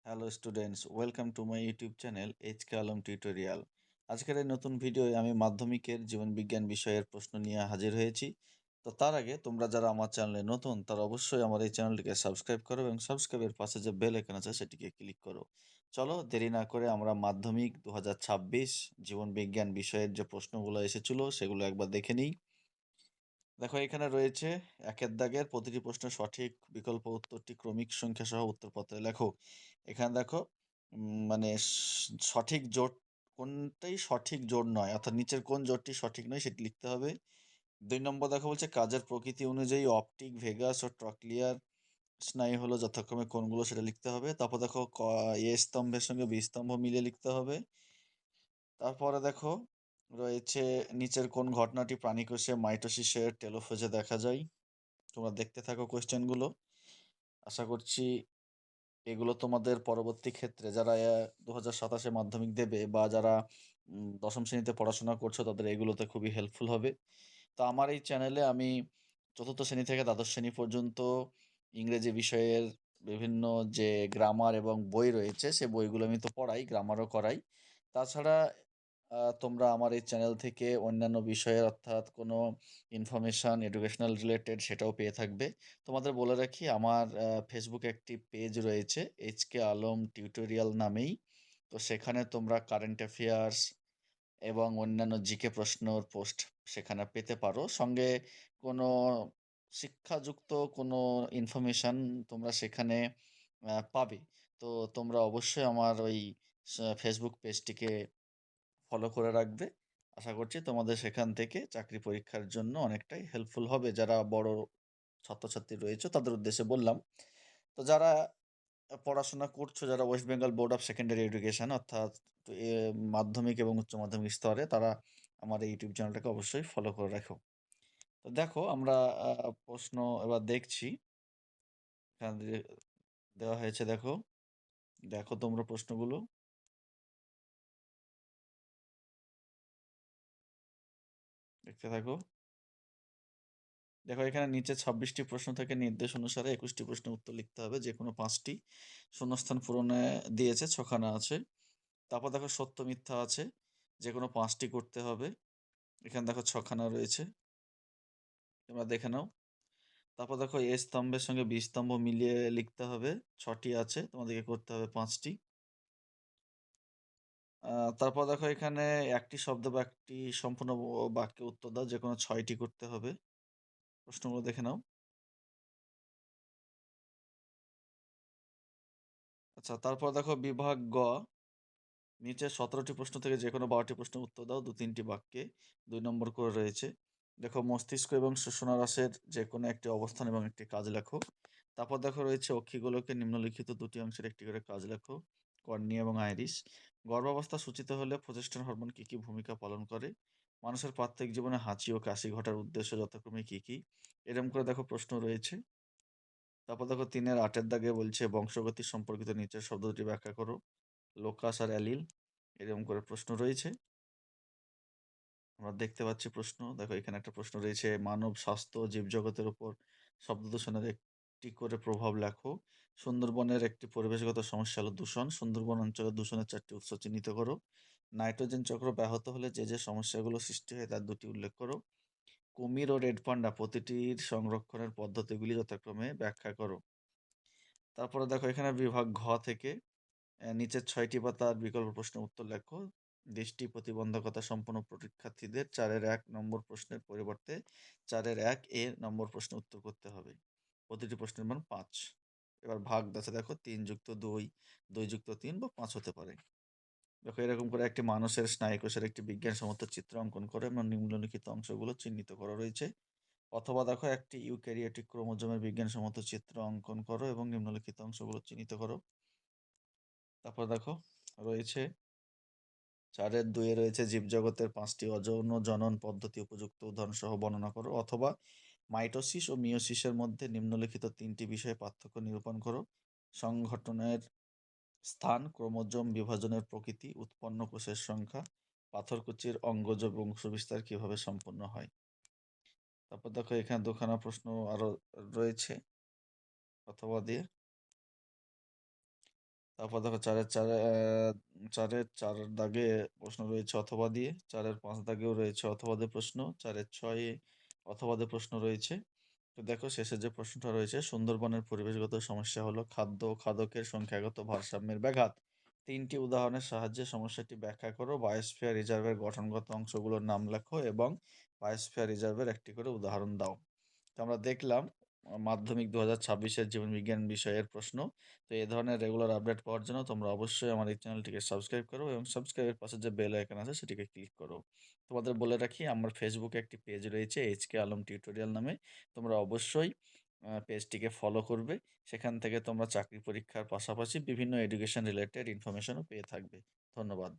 Hello students, welcome to my YouTube channel HK Alam tutorial. আজকের এই নতুন ভিডিওয়ে আমি মাধ্যমিকের জীবনবিজ্ঞান বিষয়ের প্রশ্ন নিয়ে হাজির হয়েছি। তো তার আগে তোমরা যারা আমার চ্যানেলে নতুন তারা অবশ্যই আমার এই চ্যানেলটিকে সাবস্ক্রাইব করো এবং সাবস্ক্রাইবের পাশে যে বেল আইকন আছে সেটিকে ক্লিক করো। চলো দেরি না করে আমরা মাধ্যমিক 2026 জীবনবিজ্ঞান বিষয়ের যে প্রশ্নগুলো এসেছিল সেগুলো একবার দেখে নিই। দেখো এখানে রয়েছে একের দাগের প্রতিটি প্রশ্নের সঠিক বিকল্প উত্তরটি ক্রমিক সংখ্যা সহ উত্তরপত্রে লেখো। এখানে দেখো মানে সঠিক জোট কোনটাই সঠিক জোট নয়, অর্থাৎ নিচের কোন জোটটি সঠিক নয় সেটি লিখতে হবে। 2 নম্বর দেখো বলছে কাজের প্রকৃতি অনুযায়ী অপটিক, ভেগাস ও ট্রক্লিয়ার স্নায়ু হলো যথাক্রমে কোনগুলো সেটা লিখতে হবে। তারপর দেখো এ স্তম্ভের সঙ্গে বি স্তম্ভ মিলিয়ে লিখতে হবে। তারপরে দেখো রয়েছে নিচের কোন ঘটনাটি প্রাণীকোষে মাইটোসিসের টেলোফেজে দেখা যায়। তোমরা দেখতে থাকো কোয়েশ্চেনগুলো। আশা করছি এগুলো তোমাদের পরবর্তী ক্ষেত্রে যারা 2027 মাধ্যমিক দেবে বা যারা দশম শ্রেণীতে পড়াশোনা করছো তাদের এগুলোতে খুবই হেল্পফুল হবে। তো আমার এই চ্যানেলে আমি চতুর্থ শ্রেণী থেকে দ্বাদশ শ্রেণী পর্যন্ত ইংরেজি বিষয়ের বিভিন্ন যে গ্রামার এবং বই রয়েছে সে বইগুলো আমি তো পড়াই, গ্রামারও করাই। তাছাড়া তোমরা আমার এই চ্যানেল থেকে অন্যান্য বিষয়ের অর্থাৎ কোনো ইনফরমেশান এডুকেশনাল রিলেটেড সেটাও পেয়ে থাকবে। তোমাদের বলে রাখি আমার ফেসবুকে একটি পেজ রয়েছে এইচকে আলম টিউটোরিয়াল নামেই। তো সেখানে তোমরা কারেন্ট অ্যাফেয়ার্স এবং অন্যান্য জিকে প্রশ্নর পোস্ট সেখানে পেতে পারো। সঙ্গে কোনো শিক্ষাযুক্ত কোনো ইনফরমেশান তোমরা সেখানে পাবে। তো তোমরা অবশ্যই আমার ওই ফেসবুক পেজটিকে ফলো করে রাখবে। আশা করছি তোমাদের সেখান থেকে চাকরি পরীক্ষার জন্য অনেকটাই হেল্পফুল হবে। যারা বড় ছাত্রছাত্রী রয়েছে তাদের উদ্দেশ্যে বললাম। তো যারা পড়াশোনা করছো, যারা West Bengal board of secondary education অর্থাৎ মাধ্যমিক এবং উচ্চ মাধ্যমিক স্তরে, তারা আমার এই ইউটিউব চ্যানেলটাকে অবশ্যই ফলো করে রাখো। তো দেখো আমরা প্রশ্ন এবার দেখছি। এখানে দেওয়া হয়েছে, দেখো দেখো তোমরা প্রশ্নগুলো দেখতে থাকো। দেখো এখানে নিচে 26টি প্রশ্ন থেকে নির্দেশ অনুসারে 21টি প্রশ্নের উত্তর লিখতে হবে। যে কোনো 5টি শূন্যস্থান পূরণে দিয়েছে, 6খানা আছে। তারপর দেখো সত্য মিথ্যা আছে, যে কোনো 5টি করতে হবে। এখানে দেখো 6খানা রয়েছে, তোমরা দেখে নাও। তারপর দেখো এ স্তম্ভের সঙ্গে বি স্তম্ভ মিলিয়ে লিখতে হবে, 6টি আছে, তোমাদেরকে করতে হবে 5টি। তারপর দেখো এখানে একটি শব্দ বা একটি সম্পূর্ণ বাক্যে উত্তর দাও, যে কোনো 6টি করতে হবে। প্রশ্নগুলো দেখে নাও। আচ্ছা, তারপর দেখো বিভাগ গ, নিচে 17টি প্রশ্ন থেকে যে কোনো 12টি প্রশ্নের উত্তর দাও 2-3টি বাক্যে, 2 নম্বর করে রয়েছে। দেখো মস্তিষ্ক এবং শোষণারসের যে কোনো একটি অবস্থান এবং একটি কাজ লেখো। তারপর দেখো রয়েছে অক্ষিগোলকে নিম্নলিখিত দুটি অংশের একটি করে কাজ লেখো, কর্নিয়া এবং আইরিস। গর্ভাবস্থা সূচিত হলে প্রজেস্টেরন হরমোন কী কী ভূমিকা পালন করে? মানুষের প্রাত্যহিক জীবনে হাঁচি ও কাশি ঘটার উদ্দেশ্য যথাক্রমে কী কী? এরকম করে দেখো প্রশ্ন রয়েছে। তারপর দেখো 3-8 দাগে বলছে বংশগতি সম্পর্কিত নিচের শব্দ দুটি ব্যাখ্যা করো, লোকাস আর অ্যালিল। এরকম করে প্রশ্ন রয়েছে, আমরা দেখতে পাচ্ছি প্রশ্ন। দেখো এখানে একটা প্রশ্ন রয়েছে, মানব স্বাস্থ্য ও জীবজগতের উপর শব্দ দূষণের একটি করে প্রভাব লেখো। সুন্দরবনের একটি পরিবেশগত সমস্যা হলো দূষণ। সুন্দরবন অঞ্চলে দূষণের 4টি উৎস চিহ্নিত করো। নাইট্রোজেন চক্র ব্যাহত হলে যে যে সমস্যাগুলো সৃষ্টি হয় তার 2টি উল্লেখ করো। কুমির ও রেড পান্ডা প্রতিটির সংরক্ষণের পদ্ধতিগুলি যথাক্রমে ব্যাখ্যা করো। তারপরে দেখো এখানে বিভাগ ঘ থেকে নিচের 6টি পাতার বিকল্প প্রশ্নের উত্তর লেখো। দৃষ্টি প্রতিবন্ধকতা সম্পন্ন পরীক্ষার্থীদের 4-1 নম্বর প্রশ্নের পরিবর্তে 4-1 নম্বর প্রশ্নের উত্তর করতে হবে। প্রতিটি প্রশ্নের মান 5। এবার ভাগ আছে, দেখো 3+2, 2+3 বা 5 হতে পারে। দেখো এরকম করে একটি মানুষের স্নায়ুকোষের একটি বিজ্ঞানসম্মত চিত্র অঙ্কন করে এবং নিম্নলিখিত অংশগুলো চিহ্নিত করা রয়েছে। অথবা দেখো একটি ইউক্যারিওটিক ক্রোমোজোমের বিজ্ঞানসম্মত চিত্র অঙ্কন করো এবং নিম্নলিখিত অংশগুলো চিহ্নিত করো। তারপর দেখো রয়েছে 4-2 রয়েছে জীবজগতের 5টি অযৌন জনন পদ্ধতি উপযুক্ত উদাহরণ সহ বর্ণনা করো। অথবা মাইটোসিস ও মিওসিসের মধ্যে নিম্নলিখিত 3টি বিষয়ে পার্থক্য নিরূপণ করো। সংঘটনের স্থান, ক্রোমোজোম বিভাজনের প্রকৃতি, উৎপন্ন কোষের সংখ্যা, পাথরকুচির অঙ্গজ বংশবিস্তার কিভাবে সম্পন্ন হয়। তারপর দেখো এখানে 2খানা প্রশ্ন আরো রয়েছে অথবা দিয়ে। তারপর দেখো ৪-এর ৪ দাগে প্রশ্ন রয়েছে অথবা দিয়ে, ৪-এর ৫ দাগেও রয়েছে অথবা দিয়ে প্রশ্ন, ৪-এর ৬-এ অথবা দিয়ে প্রশ্ন রয়েছে। তো দেখো শেষের যে প্রশ্নটা রয়েছে, সুন্দরবনের পরিবেশগত সমস্যা হলো খাদ্য ও খাদকের সংখ্যাগত ভারসাম্যের ব্যাঘাত। ৩টি উদাহরণের সাহায্যে সমস্যাটি ব্যাখ্যা করো। বায়োস্ফিয়ার রিজার্ভের গঠনগত অংশগুলোর নাম লেখো এবং বায়োস্ফিয়ার রিজার্ভের একটি করে উদাহরণ দাও। তো আমরা দেখলাম মাধ্যমিক ২০২৬-এর জীবনবিজ্ঞান বিষয়ের প্রশ্ন। তো এই ধরনের রেগুলার আপডেট পাওয়ার জন্য তোমরা অবশ্যই আমার এই চ্যানেলটিকে সাবস্ক্রাইব করো এবং সাবস্ক্রাইবের পাশে যে বেল আইকন আছে সেটিকে ক্লিক করো। তোমাদের বলে রাখি, আমার ফেসবুকে একটি পেজ রয়েছে এইচকে আলম টিউটোরিয়াল নামে। তোমরা অবশ্যই পেজটিকে ফলো করবে। সেখান থেকে তোমরা চাকরি পরীক্ষার পাশাপাশি বিভিন্ন এডুকেশন রিলেটেড ইনফরমেশনও পেয়ে থাকবে। ধন্যবাদ।